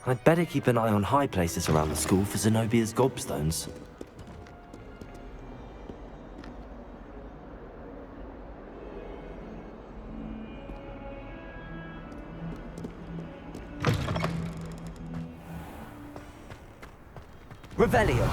I'd better keep an eye on high places around the school for Zenobia's gobstones. Revelio.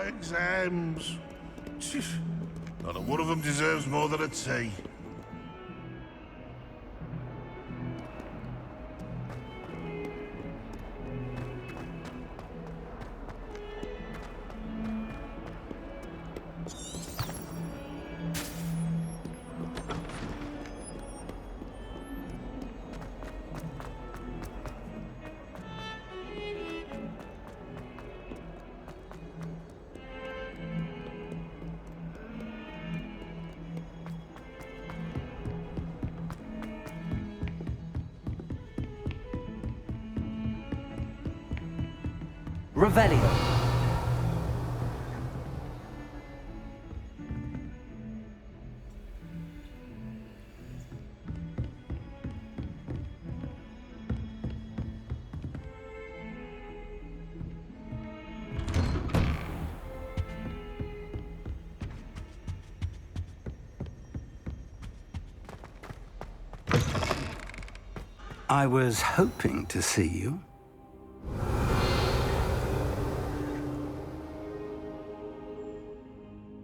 Exams. Not a one of them deserves more than a T. Revelio. I was hoping to see you.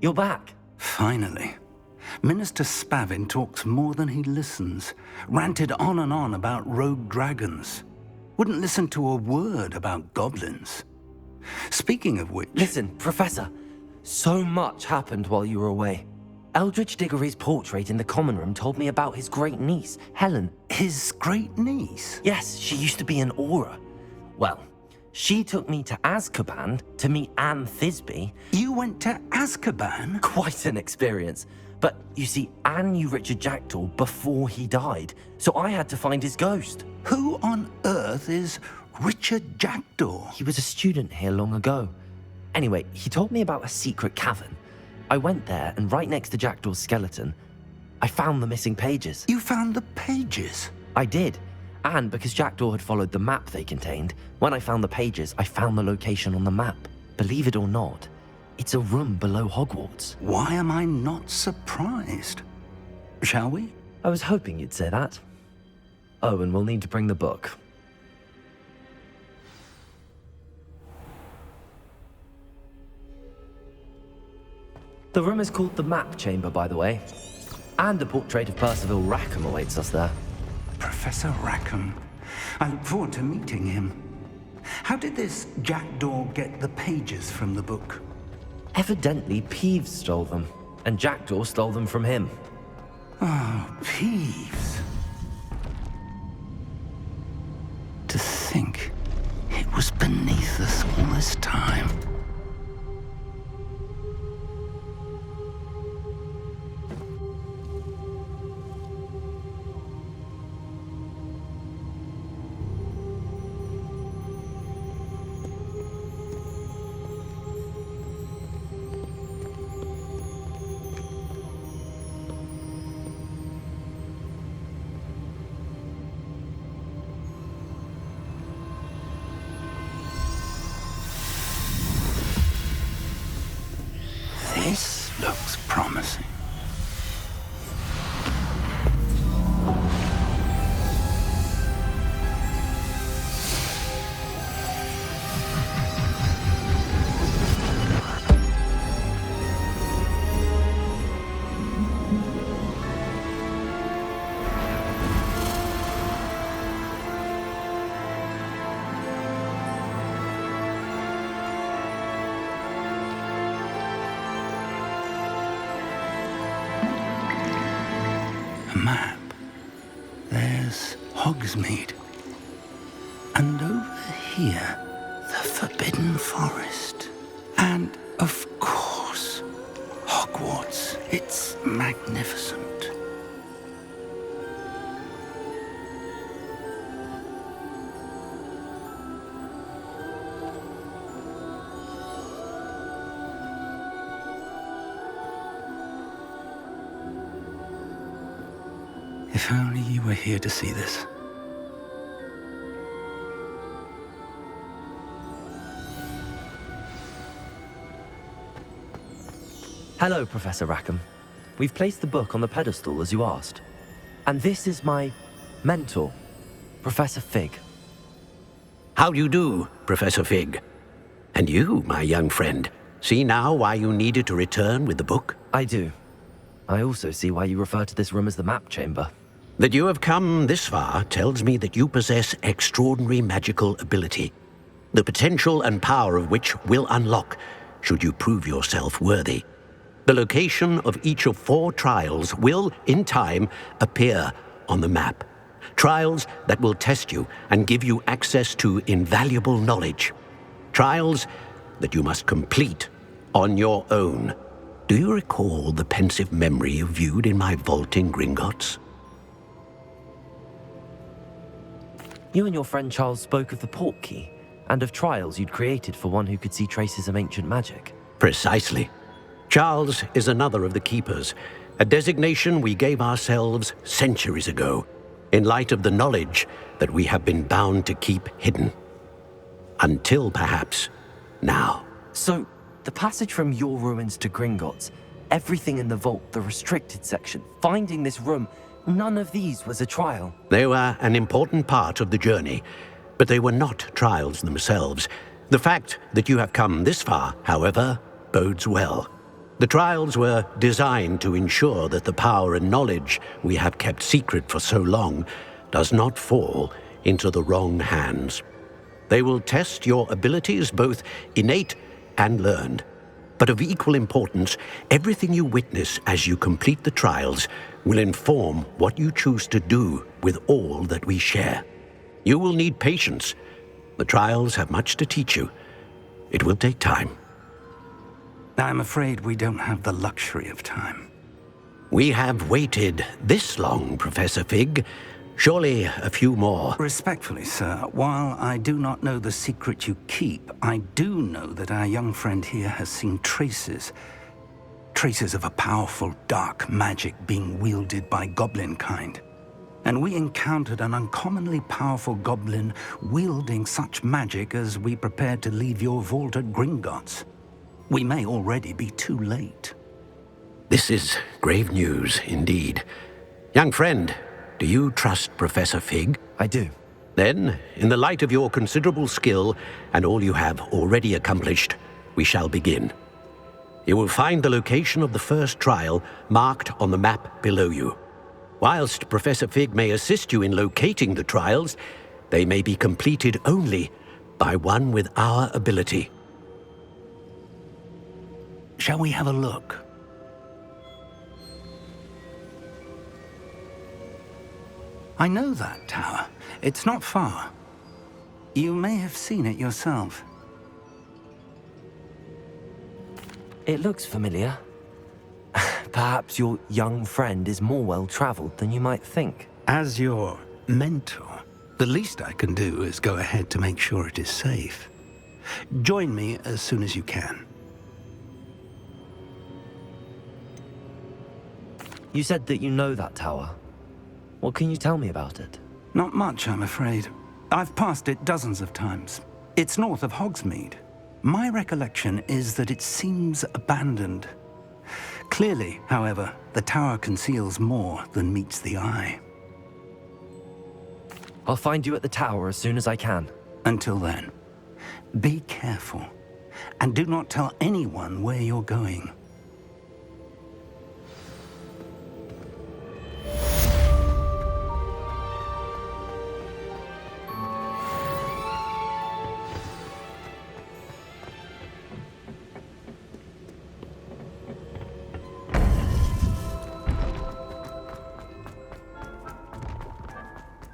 You're back. Finally. Minister Spavin talks more than he listens. Ranted on and on about rogue dragons. Wouldn't listen to a word about goblins. Speaking of which... Listen, Professor. So much happened while you were away. Eldridge Diggory's portrait in the common room told me about his great niece, Helen. His great niece? Yes, she used to be an Auror. Well, she took me to Azkaban to meet Anne Thisbe. You went to Azkaban? Quite an experience. But you see, Anne knew Richard Jackdaw before he died, so I had to find his ghost. Who on earth is Richard Jackdaw? He was a student here long ago. Anyway, he told me about a secret cavern. I went there, and right next to Jackdaw's skeleton, I found the missing pages. You found the pages? I did. And because Jackdaw had followed the map they contained, when I found the pages, I found the location on the map. Believe it or not, it's a room below Hogwarts. Why am I not surprised? Shall we? I was hoping you'd say that. Oh, and we'll need to bring the book. The room is called the Map Chamber, by the way. And a portrait of Percival Rackham awaits us there. Professor Rackham. I look forward to meeting him. How did this Jackdaw get the pages from the book? Evidently, Peeves stole them, and Jackdaw stole them from him. Oh, Peeves. To think it was beneath us all this time. This looks promising. A map. There's Hogsmeade. And over here, the Forbidden Forest. And, of course, Hogwarts. It's magnificent. If only you were here to see this. Hello, Professor Rackham. We've placed the book on the pedestal as you asked. And this is my mentor, Professor Fig. How do you do, Professor Fig? And you, my young friend, see now why you needed to return with the book? I do. I also see why you refer to this room as the map chamber. That you have come this far tells me that you possess extraordinary magical ability, the potential and power of which will unlock should you prove yourself worthy. The location of each of 4 trials will, in time, appear on the map. Trials that will test you and give you access to invaluable knowledge. Trials that you must complete on your own. Do you recall the pensive memory you viewed in my vault in Gringotts? You and your friend Charles spoke of the Portkey and of trials you'd created for one who could see traces of ancient magic. Precisely. Charles is another of the Keepers, a designation we gave ourselves centuries ago, in light of the knowledge that we have been bound to keep hidden. Until, perhaps, now. So, the passage from your ruins to Gringotts, everything in the vault, the restricted section, finding this room, none of these was a trial. They were an important part of the journey, but they were not trials themselves. The fact that you have come this far, however, bodes well. The trials were designed to ensure that the power and knowledge we have kept secret for so long does not fall into the wrong hands. They will test your abilities, both innate and learned. But of equal importance, everything you witness as you complete the trials will inform what you choose to do with all that we share. You will need patience. The trials have much to teach you. It will take time. I'm afraid we don't have the luxury of time. We have waited this long, Professor Fig. Surely a few more. Respectfully, sir, while I do not know the secret you keep, I do know that our young friend here has seen traces of a powerful dark magic being wielded by goblin kind. And we encountered an uncommonly powerful goblin wielding such magic as we prepared to leave your vault at Gringotts. We may already be too late. This is grave news indeed. Young friend, do you trust Professor Fig? I do. Then, in the light of your considerable skill and all you have already accomplished, we shall begin. You will find the location of the first trial marked on the map below you. Whilst Professor Fig may assist you in locating the trials, they may be completed only by one with our ability. Shall we have a look? I know that tower. It's not far. You may have seen it yourself. It looks familiar. Perhaps your young friend is more well-traveled than you might think. As your mentor, the least I can do is go ahead to make sure it is safe. Join me as soon as you can. You said that you know that tower. What can you tell me about it? Not much, I'm afraid. I've passed it dozens of times. It's north of Hogsmeade. My recollection is that it seems abandoned. Clearly, however, the tower conceals more than meets the eye. I'll find you at the tower as soon as I can. Until then, be careful, and do not tell anyone where you're going.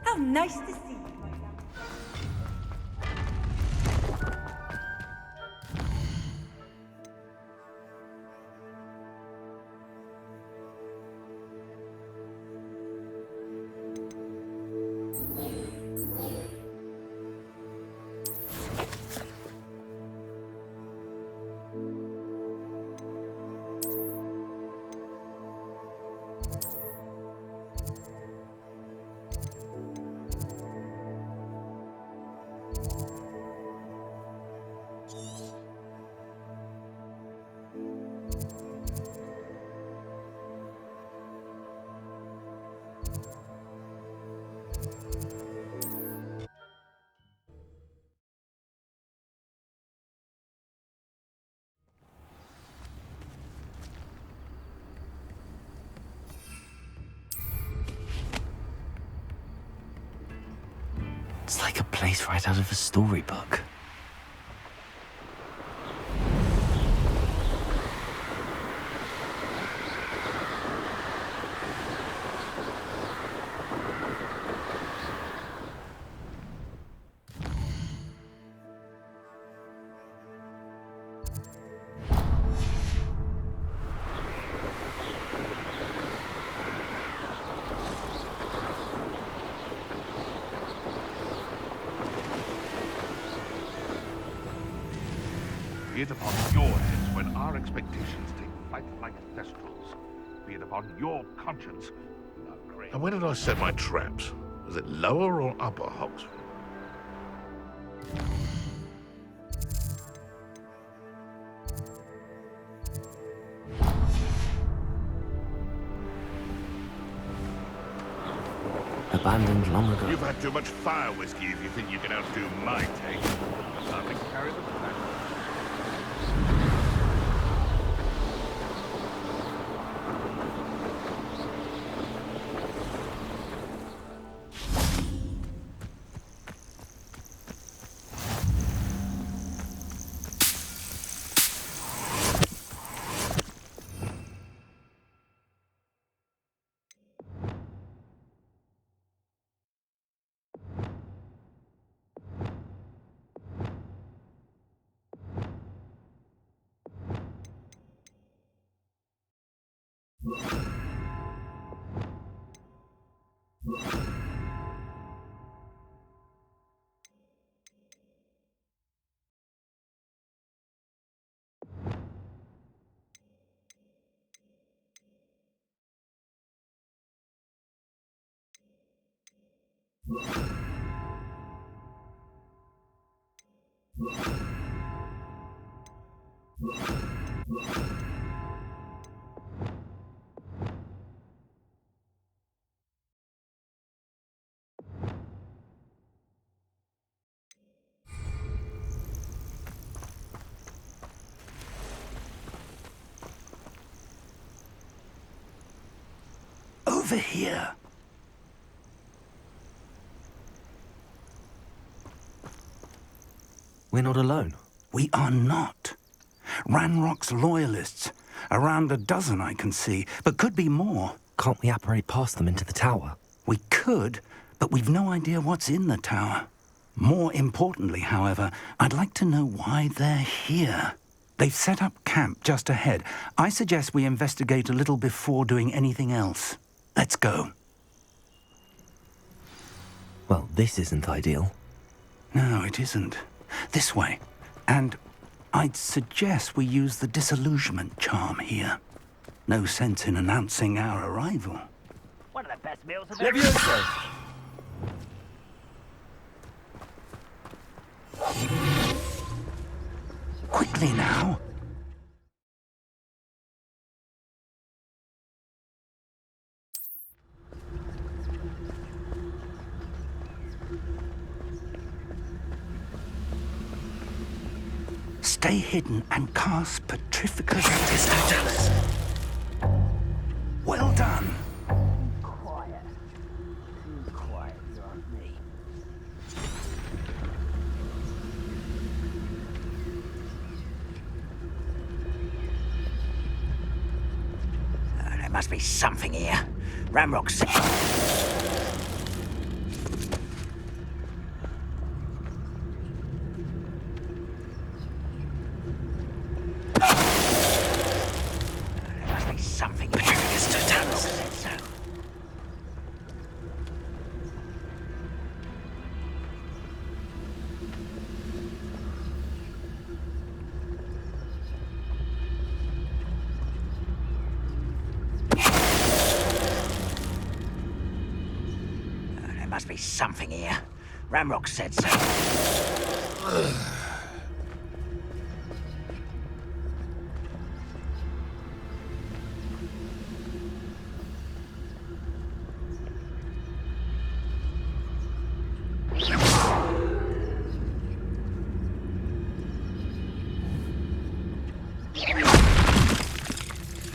How nice to see you, my young friend. It's like a place right out of a storybook. Be it upon your heads when our expectations take flight like thestrals. Be it upon your conscience. And where did I set my traps? Was it lower or upper Hogsford? Abandoned long ago. You've had too much fire whiskey if you think you can outdo my taste. Nothing carry the flag. Over here. We're not alone. We are not. Ranrock's loyalists. Around a dozen I can see, but could be more. Can't we apparate past them into the tower? We could, but we've no idea what's in the tower. More importantly, however, I'd like to know why they're here. They've set up camp just ahead. I suggest we investigate a little before doing anything else. Let's go. Well, this isn't ideal. No, it isn't. This way. And I'd suggest we use the disillusionment charm here. No sense in announcing our arrival. One of the best meals of Levioso! Quickly now. Stay hidden and cast Petrificus Totalis. Well done. quiet. Too quiet, you ask me. There must be something here. Ramrock's... Something Petrificus Totalis said so. There must be something here. Ramrock said so.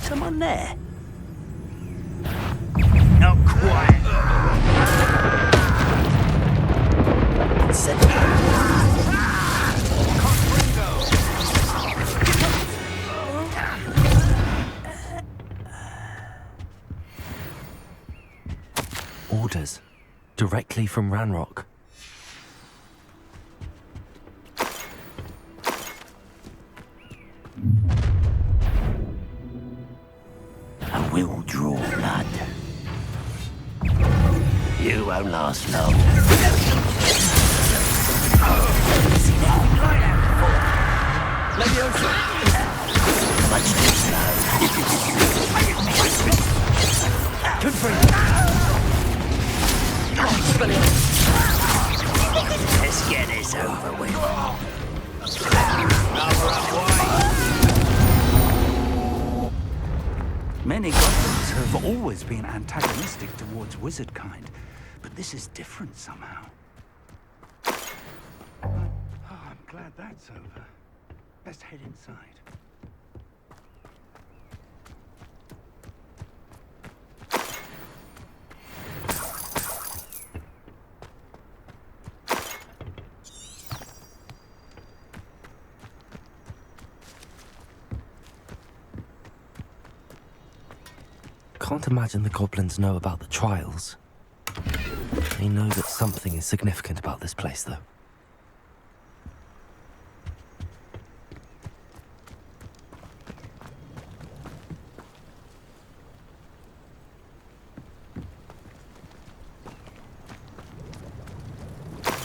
Someone there? Not quite. Orders. Directly from Ranrock. I will draw blood. You won't last long. Much too slow. Let's get this over with. Many goblins have always been antagonistic towards wizard kind, but this is different somehow. Oh, I'm glad that's over. Let's head inside. Can't imagine the goblins know about the trials. They know that something is significant about this place, though.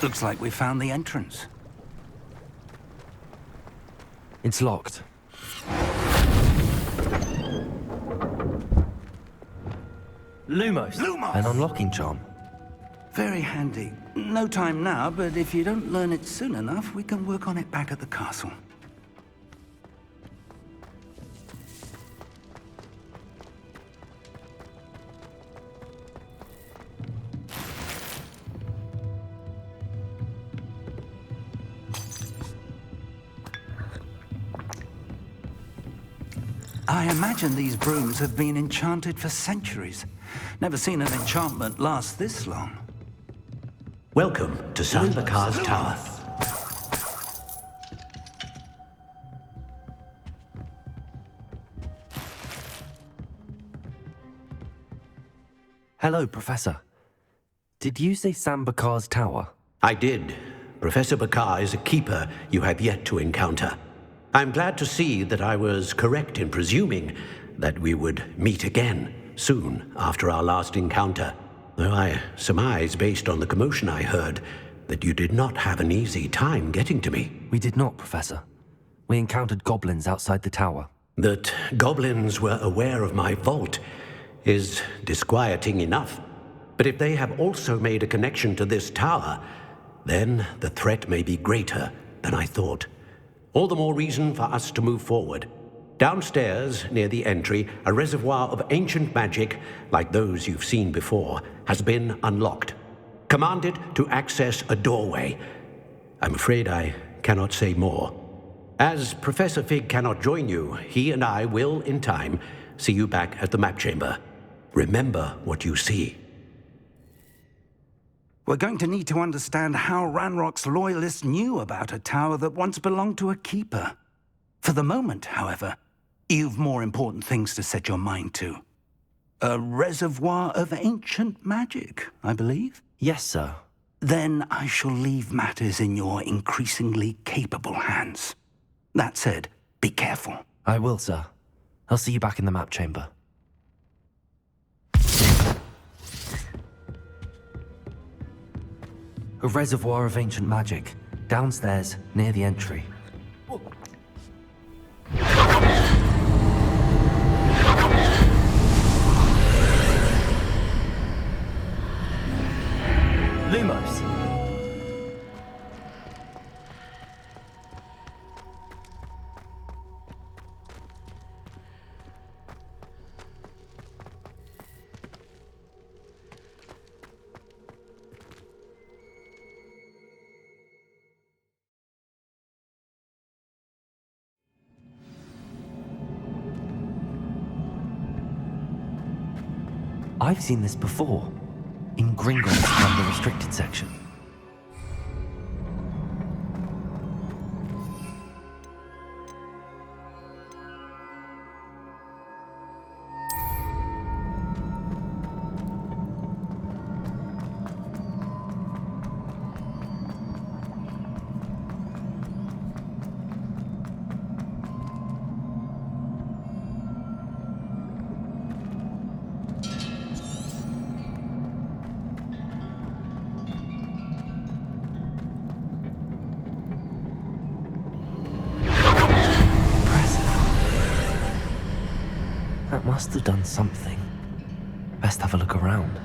Looks like we found the entrance. It's locked. Lumos! Lumos! An unlocking charm. Very handy. No time now, but if you don't learn it soon enough, we can work on it back at the castle. I imagine these brooms have been enchanted for centuries. Never seen an enchantment last this long. Welcome to Sambakar's Tower. Hello, Professor. Did you say Sambakar's Tower? I did. Professor Bakar is a keeper you have yet to encounter. I'm glad to see that I was correct in presuming that we would meet again soon after our last encounter, though I surmise, based on the commotion I heard, that you did not have an easy time getting to me. We did not, Professor. We encountered goblins outside the tower. That goblins were aware of my vault is disquieting enough. But if they have also made a connection to this tower, then the threat may be greater than I thought. All the more reason for us to move forward. Downstairs, near the entry, a reservoir of ancient magic, like those you've seen before, has been unlocked. Command it to access a doorway. I'm afraid I cannot say more. As Professor Fig cannot join you, he and I will, in time, see you back at the map chamber. Remember what you see. We're going to need to understand how Ranrock's loyalists knew about a tower that once belonged to a keeper. For the moment, however, you've more important things to set your mind to. A reservoir of ancient magic, I believe? Yes, sir. Then I shall leave matters in your increasingly capable hands. That said, be careful. I will, sir. I'll see you back in the map chamber. A reservoir of ancient magic, downstairs, near the entry. Lumos! I've seen this before, in Gringotts and the restricted section. must have done something. Best have a look around.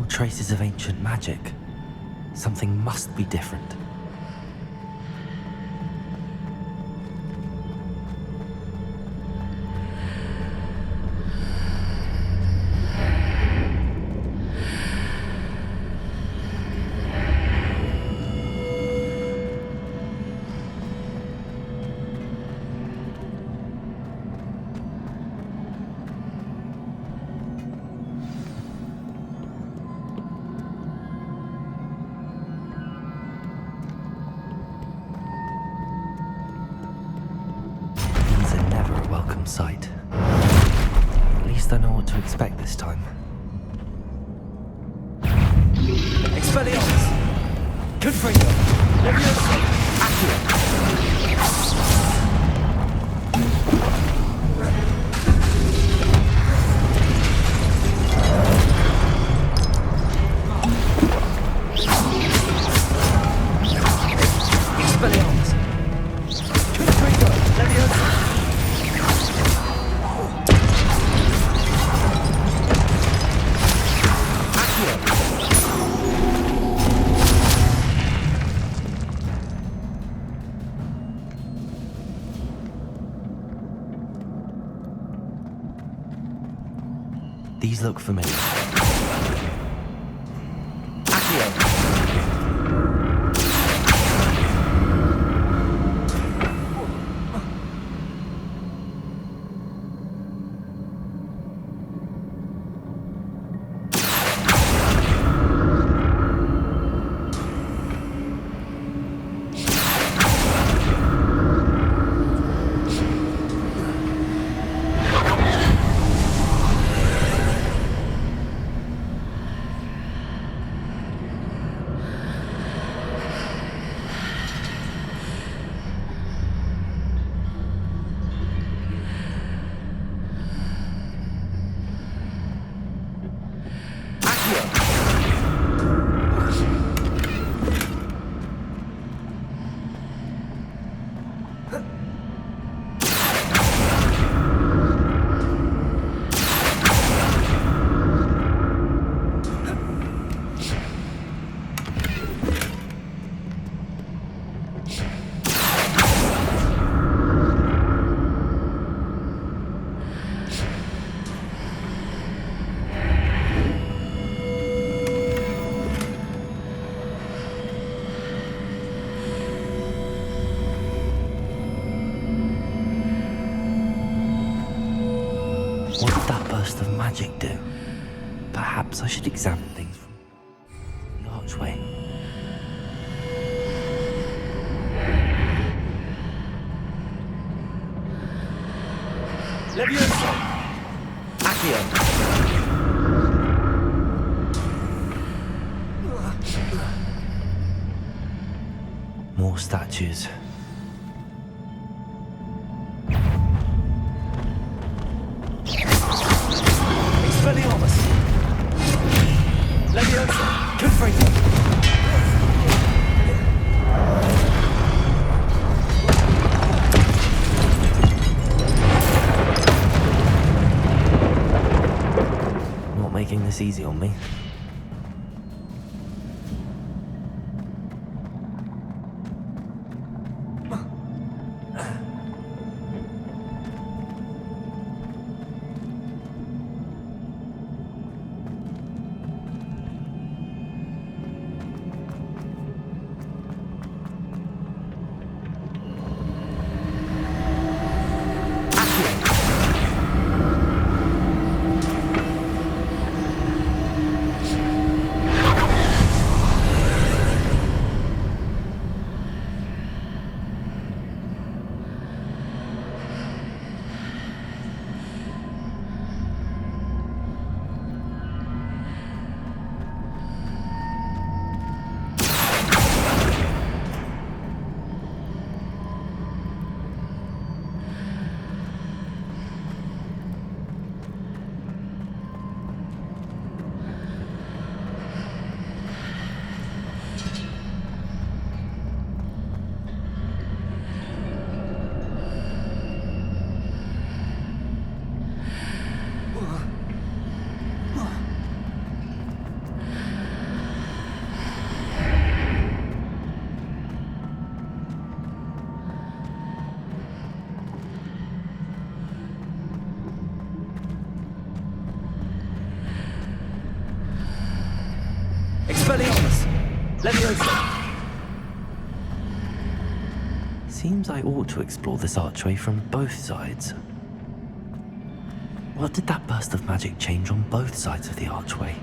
Traces of ancient magic. Something must be different. Sight. At least I know what to expect this time. Expelliarmus! Gryffindor! Leviosa! Expelliarmus! Gryffindor! Leviosa! These look familiar. burst of magic do? Perhaps I should examine things from the archway. Levioso! Accio! More statues. Expelliarmus! Leviosa! Confringo! Not making this easy on me. Expelliarmus! Leviosa! Seems I ought to explore this archway from both sides. What did that burst of magic change on both sides of the archway?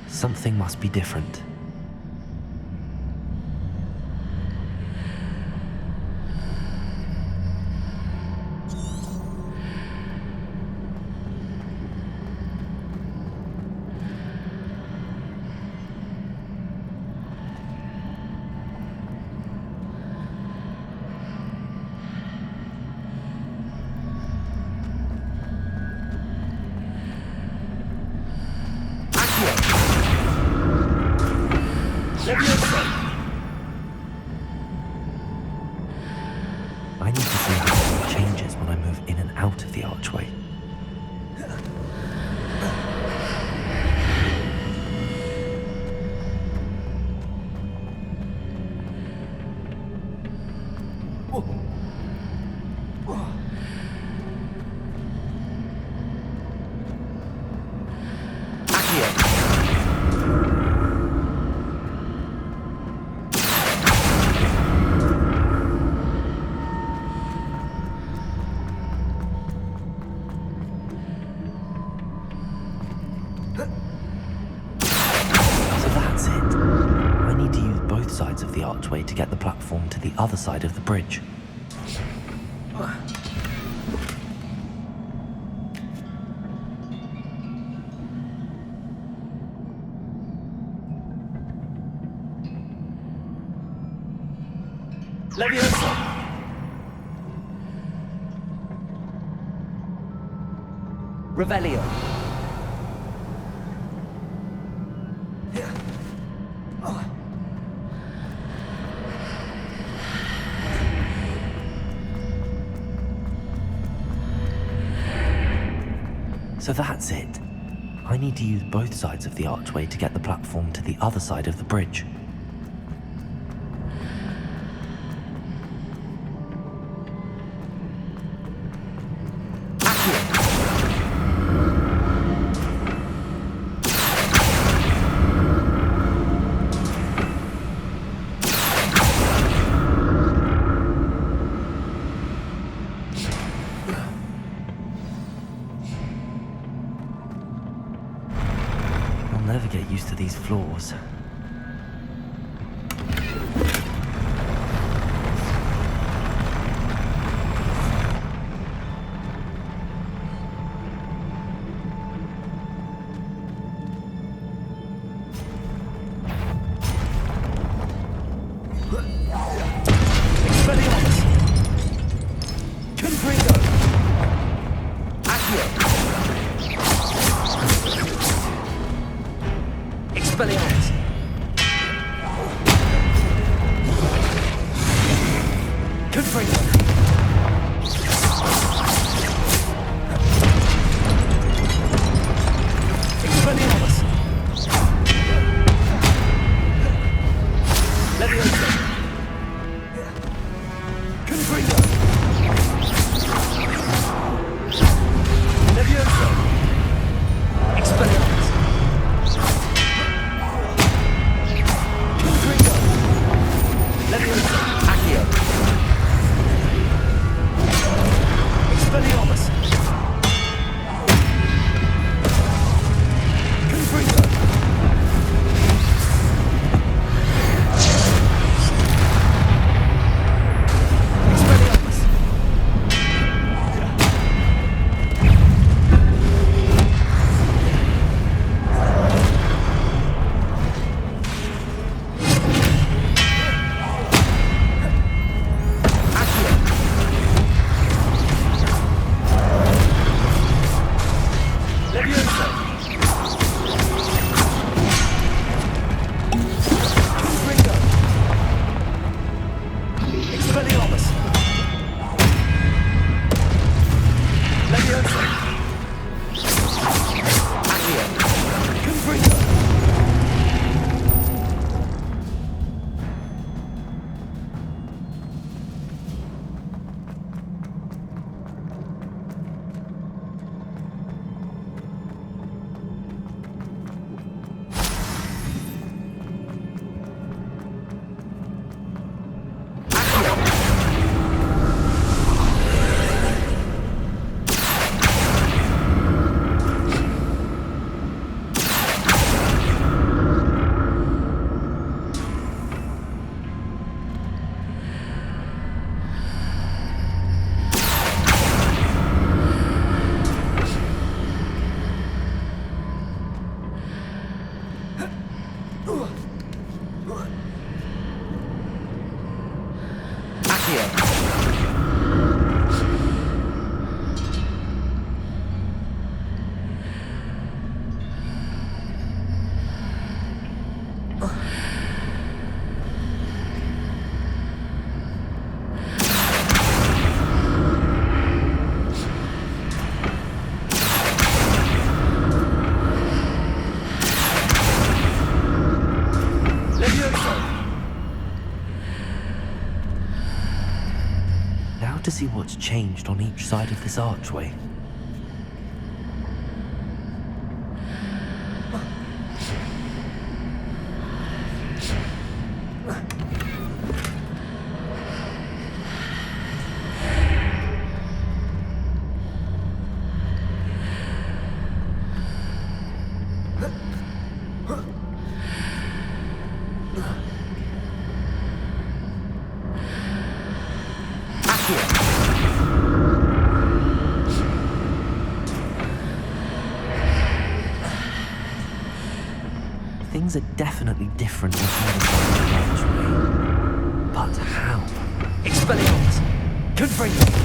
Something must be different. I need to see how it changes when I move in and out of the archway. Sides of the archway to get the platform to the other side of the bridge. Leviosa! Revelio! So that's it. I need to use both sides of the archway to get the platform to the other side of the bridge. get used to these floors. To see what's changed on each side of this archway. Things are definitely different on the other side of the archway. But how? Expelliarmus! Confringo!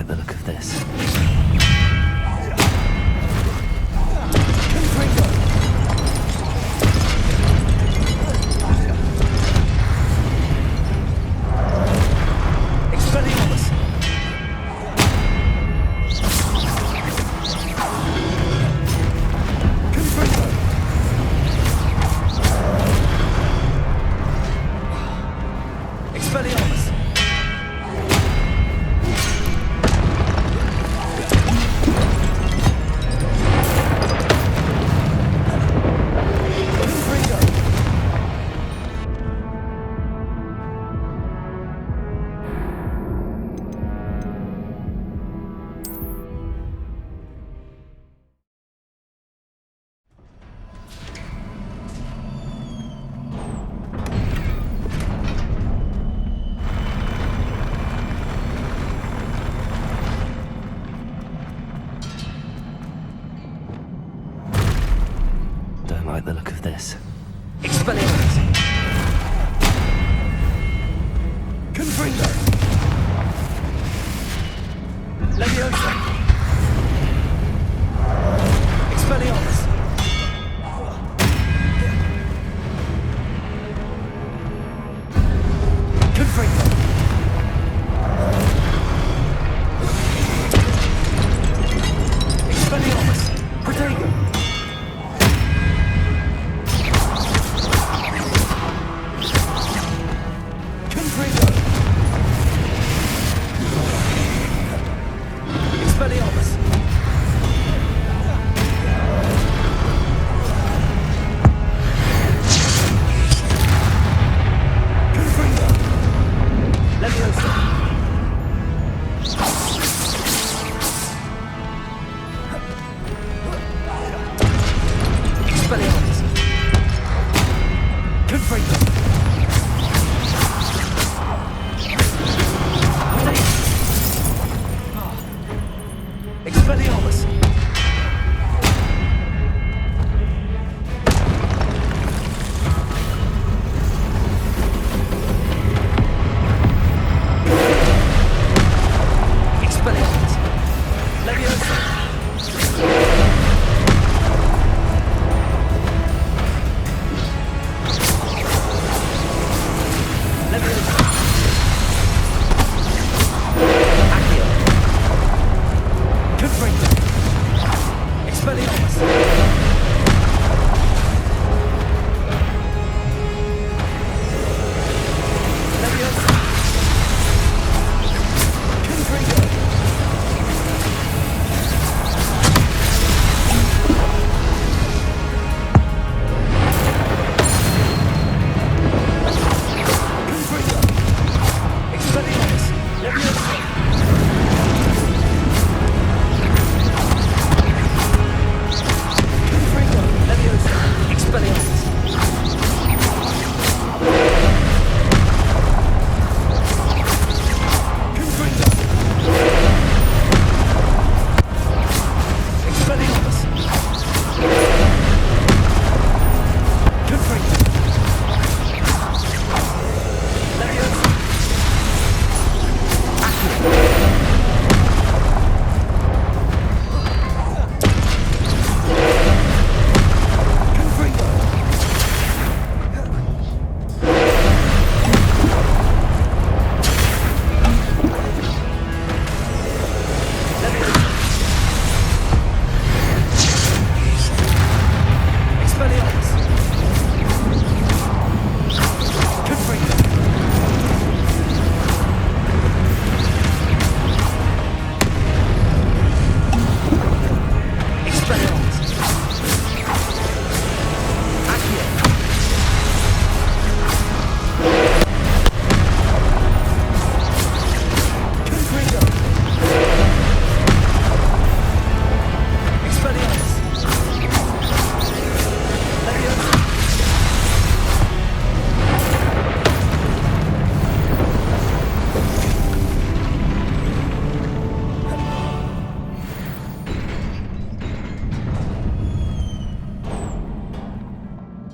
the look of this. Don't like the look of this. Expelliarmus! Confringo! Leviosa! Expelliarmus! Confringo! Expelliarmus! Protego!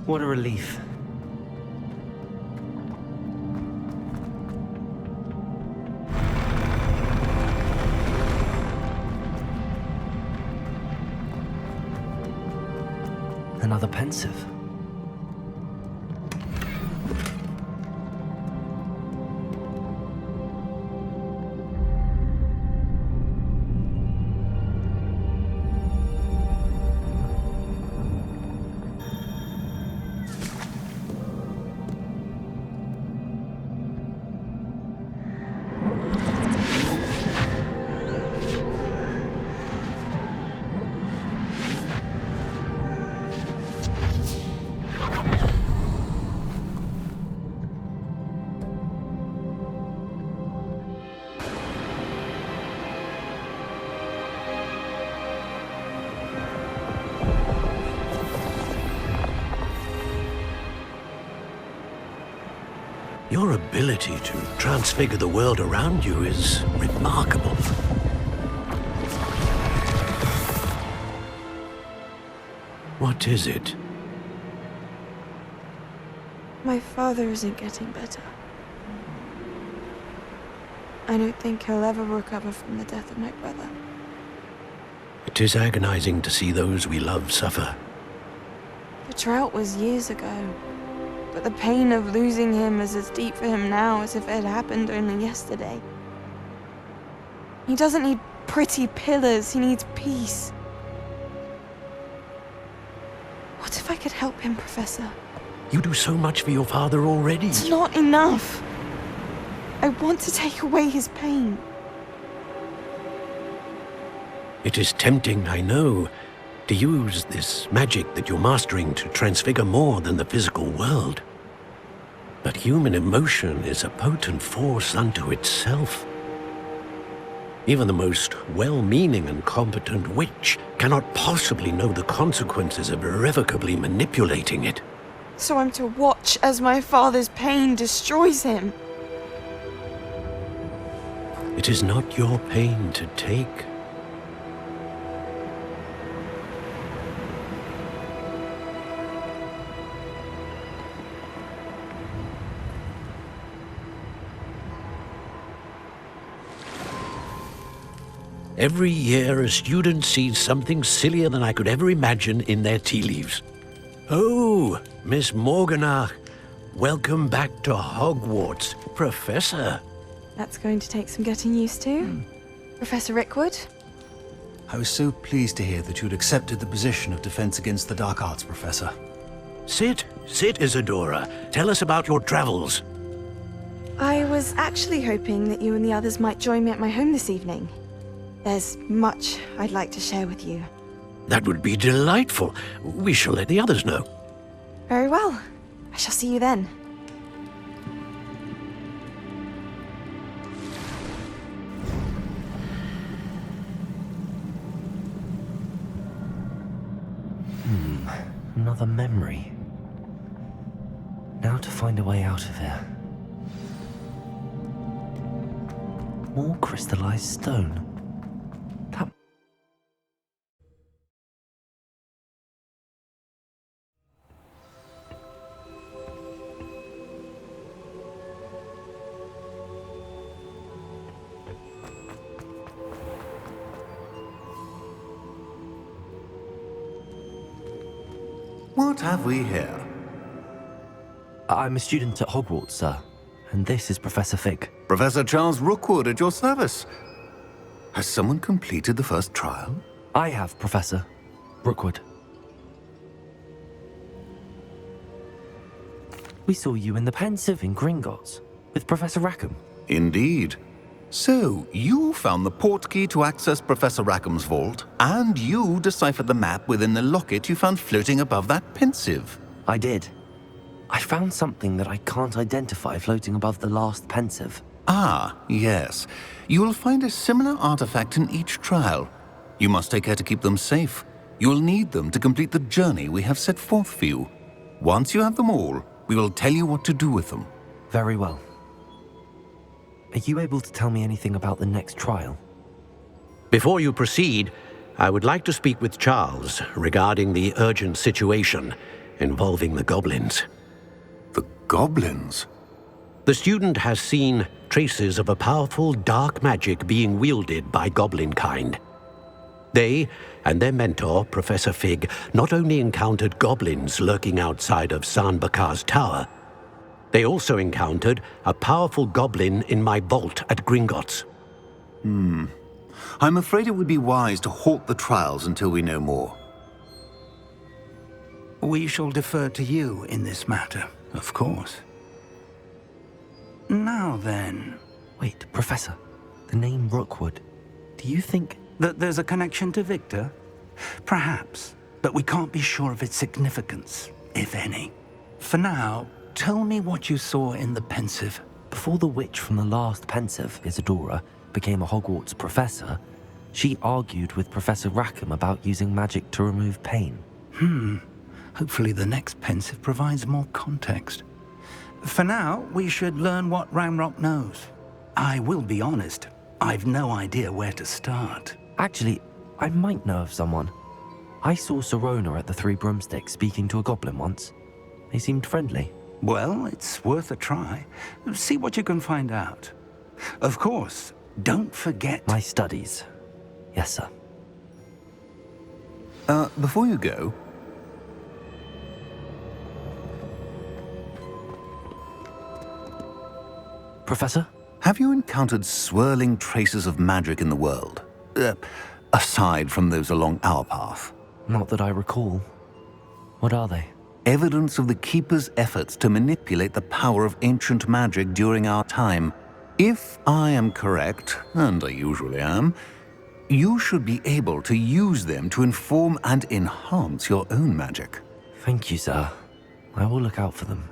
What a relief. another pensive. Your ability to transfigure the world around you is remarkable. What is it? My father isn't getting better. I don't think he'll ever recover from the death of my brother. It is agonizing to see those we love suffer. The drought was years ago, but the pain of losing him is as deep for him now as if it had happened only yesterday. He doesn't need pretty pillars, he needs peace. What if I could help him, Professor? You do so much for your father already. It's not enough. I want to take away his pain. It is tempting, I know, to use this magic that you're mastering to transfigure more than the physical world. But human emotion is a potent force unto itself. Even the most well-meaning and competent witch cannot possibly know the consequences of irrevocably manipulating it. So I'm to watch as my father's pain destroys him. It is not your pain to take. Every year, a student sees something sillier than I could ever imagine in their tea leaves. Oh, Miss Morganach, welcome back to Hogwarts, Professor. That's going to take some getting used to. Professor Rickwood? I was so pleased to hear that you'd accepted the position of Defense Against the Dark Arts, Professor. Sit, Isadora. Tell us about your travels. I was actually hoping that you and the others might join me at my home this evening. There's much I'd like to share with you. That would be delightful. We shall let the others know. Very well. I shall see you then. Another memory. Now to find a way out of here. More crystallized stone. That... What have we here? I'm a student at Hogwarts, sir. And this is Professor Fig. Professor Charles Rookwood at your service. Has someone completed the first trial? I have, Professor Rookwood. We saw you in the Pensive in Gringotts with Professor Rackham. Indeed. So, you found the portkey to access Professor Rackham's vault, and you deciphered the map within the locket you found floating above that Pensive. I did. I found something that I can't identify floating above the last Pensive. Ah, yes. You will find a similar artifact in each trial. You must take care to keep them safe. You will need them to complete the journey we have set forth for you. Once you have them all, we will tell you what to do with them. Very well. Are you able to tell me anything about the next trial? Before you proceed, I would like to speak with Charles regarding the urgent situation involving the goblins. The goblins? The student has seen traces of a powerful dark magic being wielded by goblin kind. They and their mentor, Professor Fig, not only encountered goblins lurking outside of San Bakar's tower, they also encountered a powerful goblin in my vault at Gringotts. I'm afraid it would be wise to halt the trials until we know more. We shall defer to you in this matter, of course. Now then... Wait, Professor. The name Rookwood. Do you think... That there's a connection to Victor? Perhaps, but we can't be sure of its significance, if any. For now, tell me what you saw in the Pensive. Before the witch from the last Pensive, Isadora, became a Hogwarts professor, she argued with Professor Rackham about using magic to remove pain. Hopefully the next Pensive provides more context. For now, we should learn what Ranrock knows. I will be honest, I've no idea where to start. Actually, I might know of someone. I saw Sirona at the Three Broomsticks speaking to a goblin once. They seemed friendly. Well, it's worth a try. See what you can find out. Of course, don't forget... My studies. Yes, sir. Before you go... Professor? Have you encountered swirling traces of magic in the world? Aside from those along our path? Not that I recall. What are they? Evidence of the Keeper's efforts to manipulate the power of ancient magic during our time. If I am correct, and I usually am, you should be able to use them to inform and enhance your own magic. Thank you, sir. I will look out for them.